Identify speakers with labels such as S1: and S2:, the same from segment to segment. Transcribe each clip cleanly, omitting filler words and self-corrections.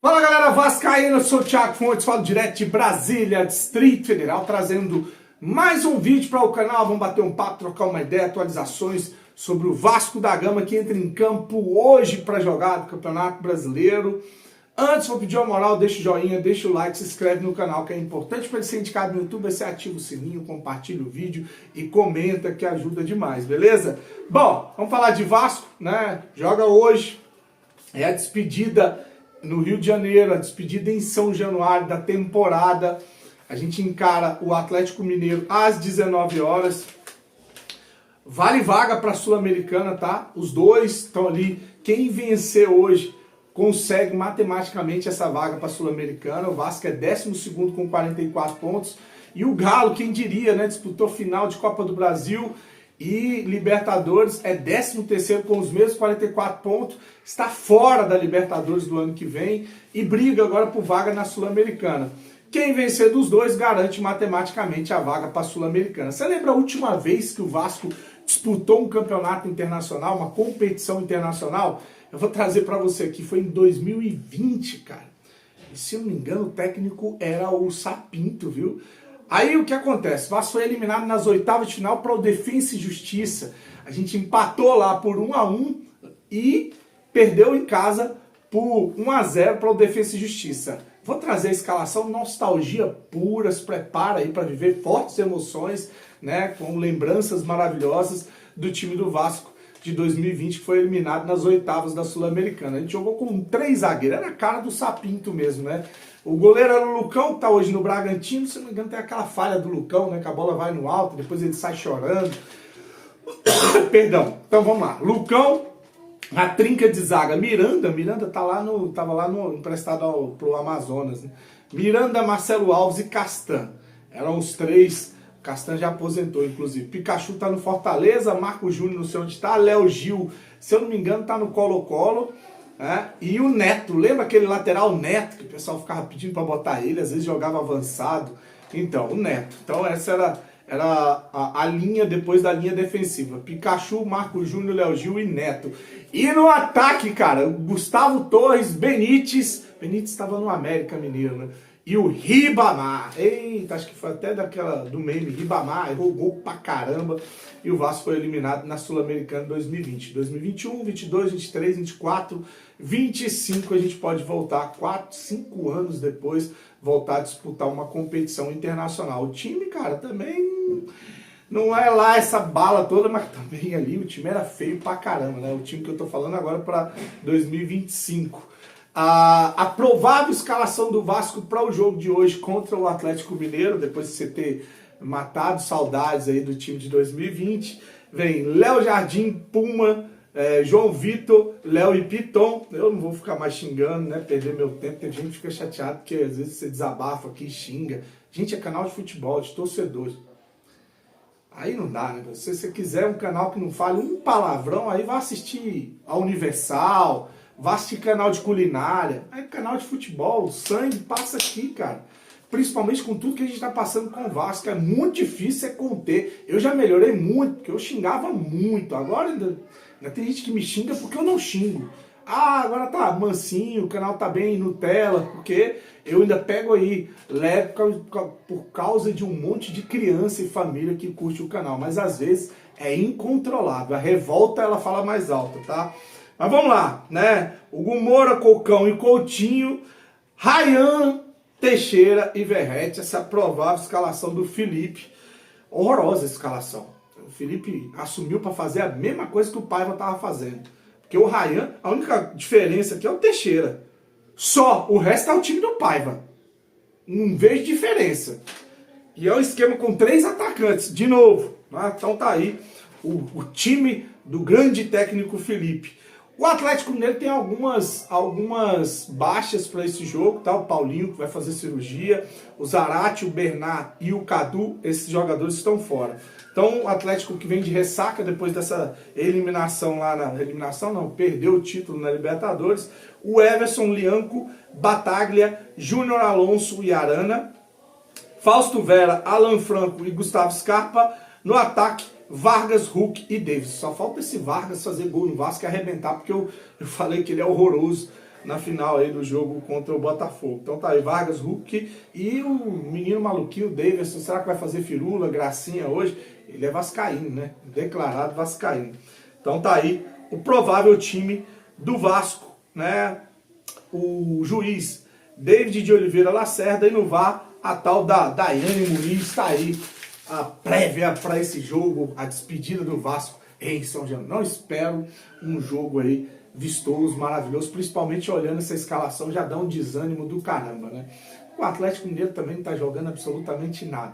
S1: Fala galera vascaína, eu sou o Thiago Fontes, falo direto de Brasília, Distrito Federal, trazendo mais um vídeo para o canal. Vamos bater um papo, trocar uma ideia, atualizações sobre o Vasco da Gama que entra em campo hoje para jogar do Campeonato Brasileiro. Antes, vou pedir uma moral, deixa o joinha, deixa o like, se inscreve no canal que é importante para ele ser indicado no YouTube. Você ativa o sininho, compartilha o vídeo e comenta que ajuda demais, beleza? Bom, vamos falar de Vasco, né? Joga hoje, é a despedida no Rio de Janeiro, a despedida em São Januário da temporada. A gente encara o Atlético Mineiro às 19 horas. Vale vaga para a Sul-Americana, tá? Os dois estão ali. Quem vencer hoje consegue matematicamente essa vaga para a Sul-Americana. O Vasco é 12º com 44 pontos. E o Galo, quem diria, né? Disputou final de Copa do Brasil e Libertadores, é 13º com os mesmos 44 pontos, está fora da Libertadores do ano que vem e briga agora por vaga na Sul-Americana. Quem vencer dos dois garante matematicamente a vaga para a Sul-Americana. Você lembra a última vez que o Vasco disputou um campeonato internacional, uma competição internacional? Eu vou trazer para você aqui, foi em 2020, cara. E se eu não me engano, o técnico era o Sapinto, viu? Aí o que acontece? O Vasco foi eliminado nas oitavas de final para o Defensa e Justiça. A gente empatou lá por 1-1 e perdeu em casa por 1-0 para o Defensa e Justiça. Vou trazer a escalação, nostalgia pura, se prepara aí para viver fortes emoções, né, com lembranças maravilhosas do time do Vasco de 2020, que foi eliminado nas oitavas da Sul-Americana. A gente jogou com 3 zagueiros, era a cara do Sapinto mesmo, né? O goleiro era o Lucão, que tá hoje no Bragantino. Se não me engano, tem aquela falha do Lucão, né? Que a bola vai no alto, depois ele sai chorando. Perdão. Então vamos lá. Lucão, a trinca de zaga. Miranda tava lá no emprestado pro Amazonas, né? Miranda, Marcelo Alves e Castan. Eram os 3. Castan já aposentou, inclusive. Pikachu tá no Fortaleza, Marco Júnior não sei onde tá, Léo Gil, se eu não me engano, tá no Colo-Colo. E o Neto, lembra aquele lateral Neto, que o pessoal ficava pedindo para botar ele, às vezes jogava avançado? Então, o Neto. Então essa era a linha depois da linha defensiva. Pikachu, Marco Júnior, Léo Gil e Neto. E no ataque, cara, Gustavo Torres, Benítez estava no América Mineiro, né? E o Ribamar, eita, acho que foi até do meme, Ribamar, errou gol pra caramba. E o Vasco foi eliminado na Sul-Americana 2020. 2021, 22, 23, 24, 25 a gente pode voltar, 4, 5 anos depois, voltar a disputar uma competição internacional. O time, cara, também não é lá essa bala toda, mas também ali o time era feio pra caramba, né? O time que eu tô falando agora pra 2025. A provável escalação do Vasco para o jogo de hoje contra o Atlético Mineiro, depois de você ter matado saudades aí do time de 2020, vem Léo Jardim, Puma, João Vitor, Léo e Piton. Eu não vou ficar mais xingando, né, perder meu tempo, tem gente que fica chateado porque às vezes você desabafa aqui e xinga. Gente, é canal de futebol, de torcedores. Aí não dá, né? Se você quiser um canal que não fale um palavrão, aí vai assistir a Universal, vá assistir canal de culinária, aí canal de futebol, o sangue passa aqui, cara. Principalmente com tudo que a gente está passando com o Vasco, é muito difícil conter. Eu já melhorei muito, porque eu xingava muito. Agora ainda tem gente que me xinga porque eu não xingo. Agora tá mansinho, o canal tá bem Nutella, porque eu ainda pego aí leve por causa de um monte de criança e família que curte o canal. Mas às vezes é incontrolável, a revolta ela fala mais alto, tá? Mas vamos lá, né? Hugo Moura, Cocão e Coutinho, Ryan, Teixeira e Verratti, essa provável escalação do Felipe. Horrorosa a escalação. O Felipe assumiu para fazer a mesma coisa que o Paiva estava fazendo. Porque o Ryan, a única diferença aqui é o Teixeira. Só, o resto é o time do Paiva. Não vejo diferença. E é um esquema com 3 atacantes, de novo. Né? Então tá aí o time do grande técnico Felipe. O Atlético Mineiro tem algumas baixas para esse jogo, tá? O Paulinho que vai fazer cirurgia, o Zarate, o Bernard e o Cadu, esses jogadores estão fora. Então o Atlético que vem de ressaca depois dessa eliminação lá perdeu o título na Libertadores. O Everson, Lianco, Bataglia, Júnior Alonso e Arana, Fausto Vera, Alan Franco e Gustavo Scarpa. No ataque, Vargas, Hulk e Davis. Só falta esse Vargas fazer gol no Vasco e arrebentar, porque eu falei que ele é horroroso na final aí do jogo contra o Botafogo. Então tá aí, Vargas, Hulk e o menino maluquinho, Davidson, será que vai fazer firula, gracinha hoje? Ele é vascaíno, né? Declarado vascaíno. Então tá aí o provável time do Vasco, né? O juiz David de Oliveira Lacerda e no VAR a tal da Daiane Muniz. Está aí a prévia para esse jogo, a despedida do Vasco em São Januário. Não espero um jogo aí vistoso, maravilhoso, principalmente olhando essa escalação, já dá um desânimo do caramba, né? O Atlético Mineiro também não está jogando absolutamente nada.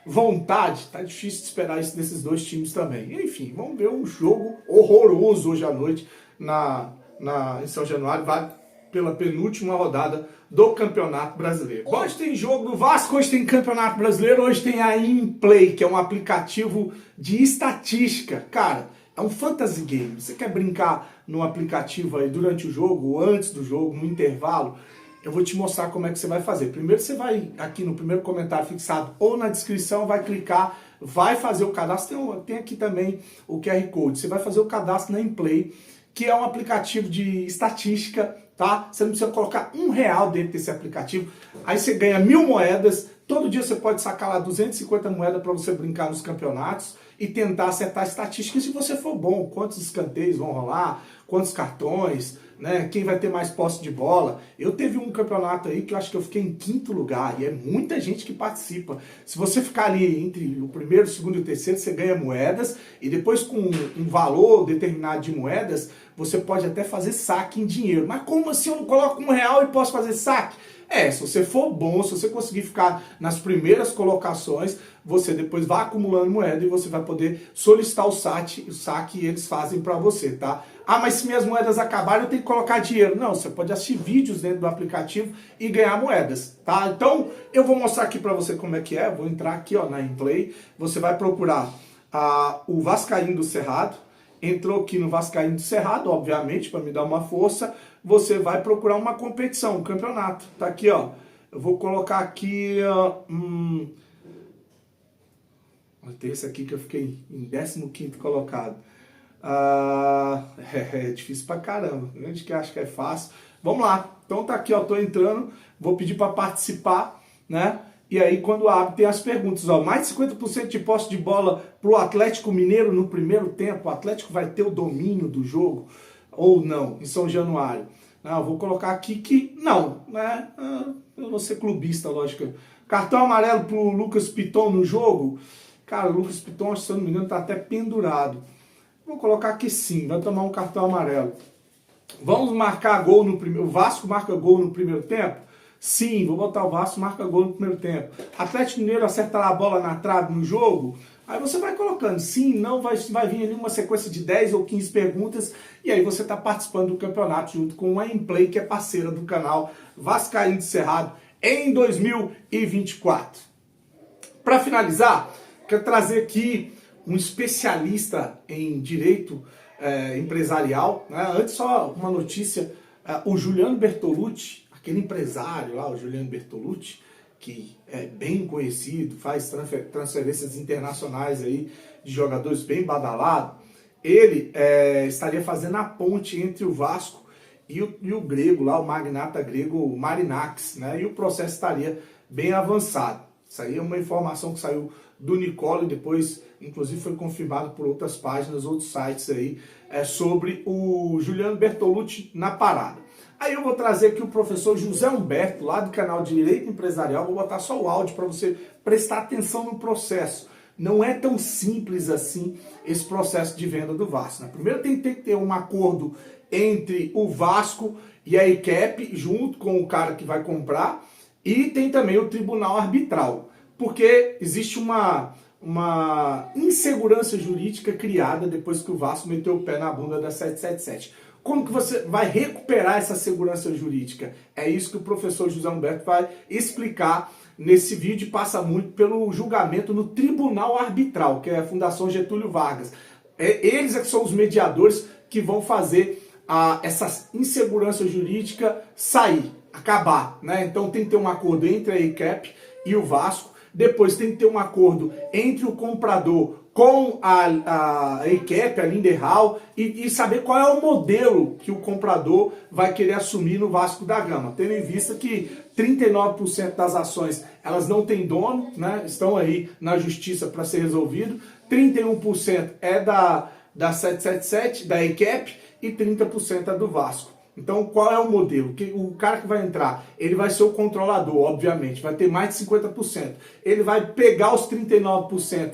S1: Vontade, tá difícil de esperar isso desses dois times também. Enfim, vamos ver um jogo horroroso hoje à noite em São Januário, vai pela penúltima rodada do Campeonato Brasileiro. Hoje tem jogo do Vasco, hoje tem Campeonato Brasileiro, hoje tem a InPlay, que é um aplicativo de estatística. Cara, é um fantasy game. Você quer brincar no aplicativo aí durante o jogo, ou antes do jogo, no intervalo? Eu vou te mostrar como é que você vai fazer. Primeiro você vai aqui no primeiro comentário fixado ou na descrição, vai clicar, vai fazer o cadastro. Tem aqui também o QR Code. Você vai fazer o cadastro na InPlay, que é um aplicativo de estatística, tá? Você não precisa colocar R$1 dentro desse aplicativo. Aí você ganha 1000 moedas. Todo dia você pode sacar lá 250 moedas para você brincar nos campeonatos e tentar acertar a estatística se você for bom. Quantos escanteios vão rolar, quantos cartões, né? Quem vai ter mais posse de bola. Eu teve um campeonato aí que eu acho que eu fiquei em 5º lugar e é muita gente que participa. Se você ficar ali entre o primeiro, o segundo e o terceiro, você ganha moedas e depois com um valor determinado de moedas, você pode até fazer saque em dinheiro. Mas como assim eu não coloco R$1 e posso fazer saque? Se você for bom, se você conseguir ficar nas primeiras colocações, você depois vai acumulando moeda e você vai poder solicitar o saque e eles fazem para você, tá? Ah, mas se minhas moedas acabarem, eu tenho que colocar dinheiro. Não, você pode assistir vídeos dentro do aplicativo e ganhar moedas, tá? Então, eu vou mostrar aqui para você como é que é. Vou entrar aqui, ó, na InPlay. Você vai procurar o Vascaíno do Cerrado. Entrou aqui no Vascaíno do Cerrado, obviamente, para me dar uma força. Você vai procurar uma competição, um campeonato. Tá aqui, ó. Eu vou colocar aqui... Tem esse aqui que eu fiquei em 15º colocado. É difícil pra caramba. A gente que acha que é fácil. Vamos lá. Então tá aqui, ó. Tô entrando. Vou pedir para participar, né? E aí, quando abre, tem as perguntas. Ó, mais de 50% de posse de bola para o Atlético Mineiro no primeiro tempo. O Atlético vai ter o domínio do jogo ou não, em São Januário? Não, eu vou colocar aqui que não, né? Eu vou ser clubista, lógico. Cartão amarelo para o Lucas Piton no jogo. Cara, o Lucas Piton, se eu não me engano, está até pendurado. Vou colocar aqui sim, vai tomar um cartão amarelo. Vamos marcar gol no primeiro... O Vasco marca gol no primeiro tempo? Sim, vou botar o Vasco, marca gol no primeiro tempo. Atlético Mineiro acertará a bola na trave no jogo? Aí você vai colocando sim, não, vai vir ali uma sequência de 10 ou 15 perguntas e aí você está participando do campeonato junto com a InPlay, que é parceira do canal Vascaíno do Cerrado em 2024. Para finalizar, quero trazer aqui um especialista em direito empresarial, né? Antes só uma notícia, o Juliano Bertolucci, aquele empresário lá, o Juliano Bertolucci, que é bem conhecido, faz transferências internacionais aí de jogadores bem badalados, ele estaria fazendo a ponte entre o Vasco e o grego lá, o magnata grego Marinakis, né? E o processo estaria bem avançado. Isso aí é uma informação que saiu do Nicola e depois, inclusive, foi confirmado por outras páginas, outros sites aí, sobre o Juliano Bertolucci na parada. Aí eu vou trazer aqui o professor José Humberto, lá do canal Direito Empresarial. Vou botar só o áudio para você prestar atenção no processo. Não é tão simples assim esse processo de venda do Vasco, né? Primeiro tem que ter um acordo entre o Vasco e a EQEP, junto com o cara que vai comprar, e tem também o tribunal arbitral, porque existe uma insegurança jurídica criada depois que o Vasco meteu o pé na bunda da 777. Como que você vai recuperar essa segurança jurídica? É isso que o professor José Humberto vai explicar nesse vídeo. Passa muito pelo julgamento no Tribunal Arbitral, que é a Fundação Getúlio Vargas. Eles é que são os mediadores que vão fazer essa insegurança jurídica sair, acabar, né? Então tem que ter um acordo entre a EQEP e o Vasco. Depois tem que ter um acordo entre o comprador com a ECAP, a Lindenhall, e saber qual é o modelo que o comprador vai querer assumir no Vasco da Gama, tendo em vista que 39% das ações elas não têm dono, né? Estão aí na justiça para ser resolvido, 31% é da 777, da ECAP, e 30% é do Vasco. Então, qual é o modelo? O cara que vai entrar, ele vai ser o controlador, obviamente, vai ter mais de 50%. Ele vai pegar os 39%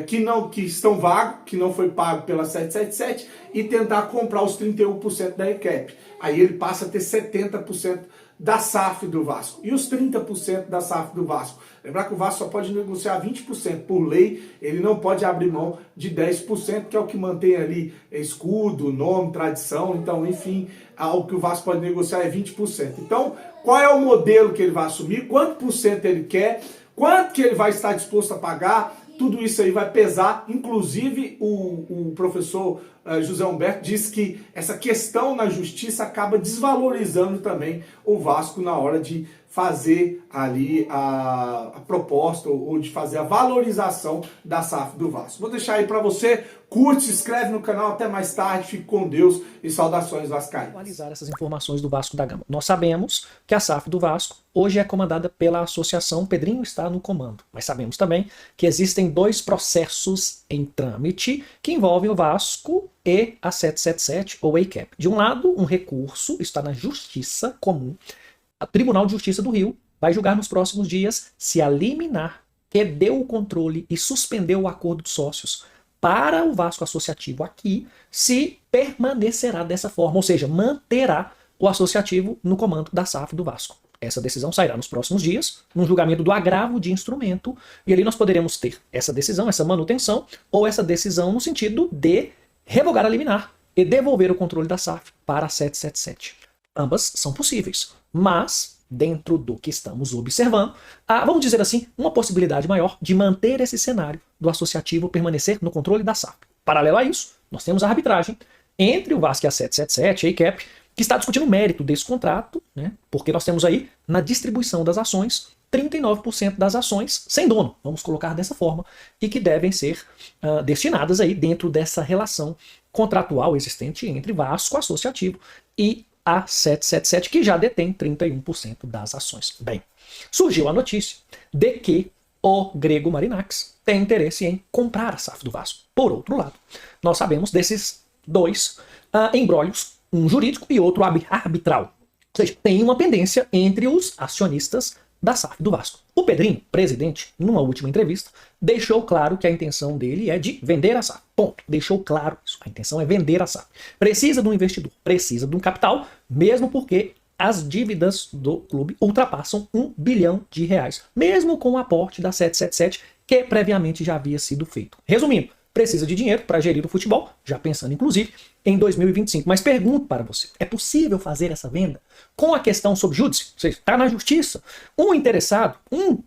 S1: que estão vagos, que não foi pago pela 777, e tentar comprar os 31% da ECAP. Aí ele passa a ter 70% da SAF do Vasco. E os 30% da SAF do Vasco? Lembrar que o Vasco só pode negociar 20%. Por lei, ele não pode abrir mão de 10%, que é o que mantém ali escudo, nome, tradição. Então, enfim, o que o Vasco pode negociar é 20%. Então, qual é o modelo que ele vai assumir? Quanto por cento ele quer? Quanto que ele vai estar disposto a pagar? Tudo isso aí vai pesar, inclusive o professor José Humberto disse que essa questão na justiça acaba desvalorizando também o Vasco na hora de fazer ali a proposta ou de fazer a valorização da SAF do Vasco. Vou deixar aí para você, curte, se inscreve no canal, até mais tarde, fique com Deus e saudações vascaínas.
S2: Atualizar essas informações do Vasco da Gama. Nós sabemos que a SAF do Vasco hoje é comandada pela associação, Pedrinho está no comando, mas sabemos também que existem 2 processos em trâmite que envolvem o Vasco e a 777 ou a ECAP. De um lado, um recurso está na Justiça Comum. O Tribunal de Justiça do Rio vai julgar nos próximos dias se a liminar que deu o controle e suspendeu o acordo de sócios para o Vasco Associativo aqui, se permanecerá dessa forma, ou seja, manterá o associativo no comando da SAF do Vasco. Essa decisão sairá nos próximos dias, num julgamento do agravo de instrumento, e ali nós poderemos ter essa decisão, essa manutenção, ou essa decisão no sentido de revogar a liminar e devolver o controle da SAF para a 777. Ambas são possíveis, mas dentro do que estamos observando, há, vamos dizer assim, uma possibilidade maior de manter esse cenário do associativo permanecer no controle da SAF. Paralelo a isso, nós temos a arbitragem entre o Vasco e a 777, a ECAP, que está discutindo o mérito desse contrato, né? Porque nós temos aí, na distribuição das ações, 39% das ações sem dono, vamos colocar dessa forma, e que devem ser destinadas aí dentro dessa relação contratual existente entre Vasco Associativo e a 777, que já detém 31% das ações. Bem, surgiu a notícia de que o grego Marinax tem interesse em comprar a SAF do Vasco. Por outro lado, nós sabemos desses 2 embrólios, um jurídico e outro arbitral. Ou seja, tem uma pendência entre os acionistas da SAF do Vasco. O Pedrinho, presidente, numa última entrevista, deixou claro que a intenção dele é de vender a SAF. Ponto. Deixou claro isso. A intenção é vender a SAF. Precisa de um investidor, precisa de um capital, mesmo porque as dívidas do clube ultrapassam R$1 bilhão, mesmo com o aporte da 777, que previamente já havia sido feito. Resumindo, precisa de dinheiro para gerir o futebol, já pensando inclusive em 2025. Mas pergunto para você, é possível fazer essa venda com a questão sob júdice? Ou seja, está na justiça. Um interessado, um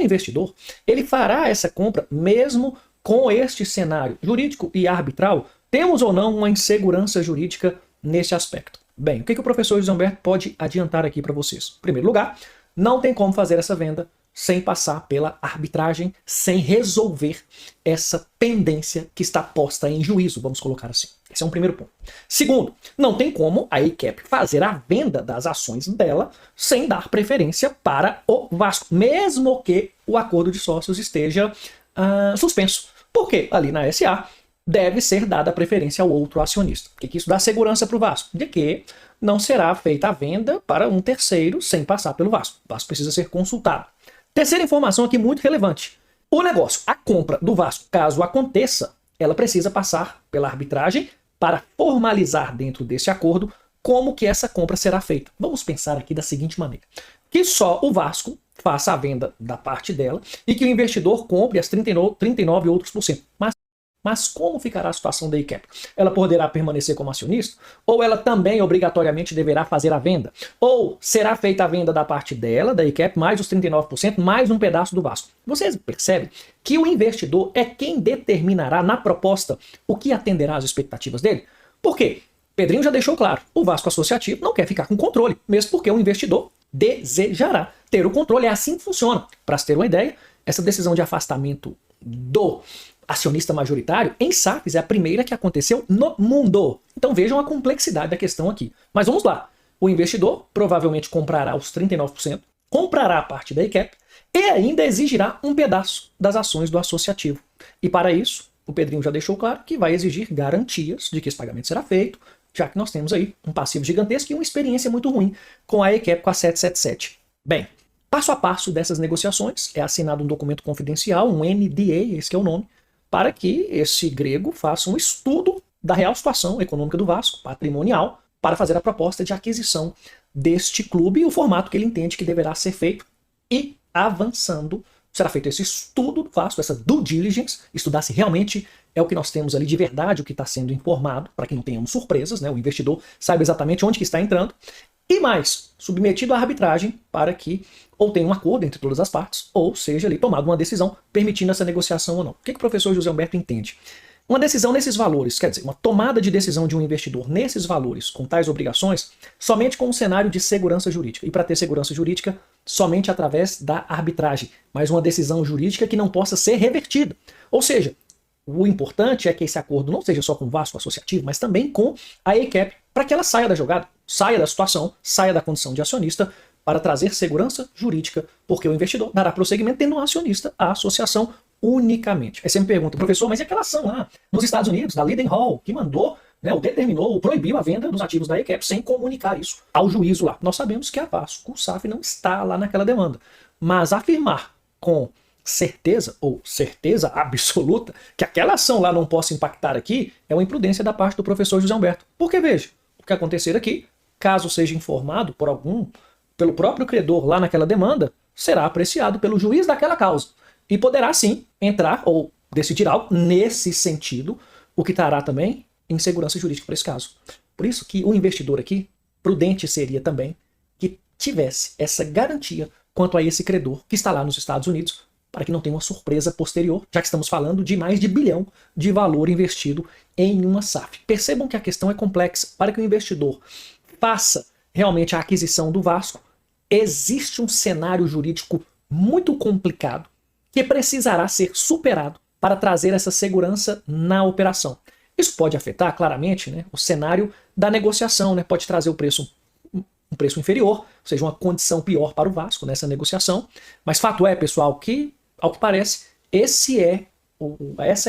S2: investidor, ele fará essa compra mesmo com este cenário jurídico e arbitral? Temos ou não uma insegurança jurídica nesse aspecto? Bem, o que o professor José Humberto pode adiantar aqui para vocês? Em primeiro lugar, não tem como fazer essa venda sem passar pela arbitragem, sem resolver essa pendência que está posta em juízo, vamos colocar assim. Esse é um primeiro ponto. Segundo, não tem como a ECAP fazer a venda das ações dela sem dar preferência para o Vasco, mesmo que o acordo de sócios esteja suspenso. Porque ali na SA deve ser dada preferência ao outro acionista. O que isso dá segurança para o Vasco? De que não será feita a venda para um terceiro sem passar pelo Vasco. O Vasco precisa ser consultado. Terceira informação aqui muito relevante. O negócio, a compra do Vasco, caso aconteça, ela precisa passar pela arbitragem para formalizar dentro desse acordo como que essa compra será feita. Vamos pensar aqui da seguinte maneira. Que só o Vasco faça a venda da parte dela e que o investidor compre as 39 outros por cento. Mas como ficará a situação da ECAP? Ela poderá permanecer como acionista? Ou ela também obrigatoriamente deverá fazer a venda? Ou será feita a venda da parte dela, da ECAP, mais os 39%, mais um pedaço do Vasco? Vocês percebem que o investidor é quem determinará na proposta o que atenderá às expectativas dele? Por quê? Pedrinho já deixou claro, o Vasco Associativo não quer ficar com controle, mesmo porque o investidor desejará ter o controle. É assim que funciona. Para se ter uma ideia, essa decisão de afastamento do acionista majoritário em SAFs é a primeira que aconteceu no mundo. Então vejam a complexidade da questão aqui. Mas vamos lá. O investidor provavelmente comprará os 39%, comprará a parte da ECAP e ainda exigirá um pedaço das ações do associativo. E para isso, o Pedrinho já deixou claro que vai exigir garantias de que esse pagamento será feito, já que nós temos aí um passivo gigantesco e uma experiência muito ruim com a ECAP, com a 777. Bem, passo a passo dessas negociações, é assinado um documento confidencial, um NDA, esse que é o nome, para que esse grego faça um estudo da real situação econômica do Vasco, patrimonial, para fazer a proposta de aquisição deste clube e o formato que ele entende que deverá ser feito. E, avançando, será feito esse estudo do Vasco, essa due diligence, estudar se realmente é o que nós temos ali de verdade, o que está sendo informado, para que não tenhamos surpresas, né? O investidor saiba exatamente onde que está entrando. E mais, submetido à arbitragem para que ou tenha um acordo entre todas as partes, ou seja ali tomada uma decisão permitindo essa negociação ou não. O que o professor José Humberto entende? Uma decisão nesses valores, quer dizer, uma tomada de decisão de um investidor nesses valores, com tais obrigações, somente com um cenário de segurança jurídica. E para ter segurança jurídica, somente através da arbitragem, mas uma decisão jurídica que não possa ser revertida. Ou seja, o importante é que esse acordo não seja só com o Vasco Associativo, mas também com a ECAP, para que ela saia da jogada, saia da situação, saia da condição de acionista, para trazer segurança jurídica, porque o investidor dará prosseguimento tendo um acionista, a associação unicamente. Aí você me pergunta, professor, mas e aquela ação lá nos Estados Unidos, da Leadenhall, que mandou, né, ou determinou, ou proibiu a venda dos ativos da ECAP sem comunicar isso ao juízo lá? Nós sabemos que a Vasco, o SAF não está lá naquela demanda, mas afirmar com certeza, ou certeza absoluta, que aquela ação lá não possa impactar aqui, é uma imprudência da parte do professor José Humberto. Porque veja, o que acontecer aqui, caso seja informado pelo próprio credor lá naquela demanda, será apreciado pelo juiz daquela causa. E poderá sim entrar ou decidir algo nesse sentido, o que trará também insegurança jurídica para esse caso. Por isso que o investidor aqui, prudente seria também que tivesse essa garantia quanto a esse credor que está lá nos Estados Unidos, para que não tenha uma surpresa posterior, já que estamos falando de mais de R$ 1 bilhão de valor investido em uma SAF. Percebam que a questão é complexa. Para que o investidor faça realmente a aquisição do Vasco, existe um cenário jurídico muito complicado que precisará ser superado para trazer essa segurança na operação. Isso pode afetar claramente, né, o cenário da negociação, né, pode trazer um preço inferior, ou seja, uma condição pior para o Vasco nessa negociação. Mas fato é, pessoal, que, ao que parece, essa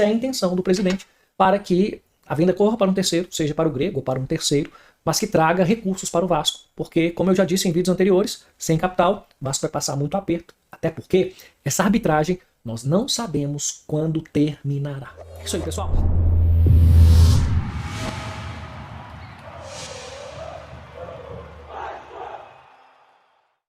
S2: é a intenção do presidente, para que a venda corra para um terceiro, seja para o grego ou para um terceiro, mas que traga recursos para o Vasco. Porque, como eu já disse em vídeos anteriores, sem capital, o Vasco vai passar muito aperto. Até porque essa arbitragem nós não sabemos quando terminará. É isso aí, pessoal.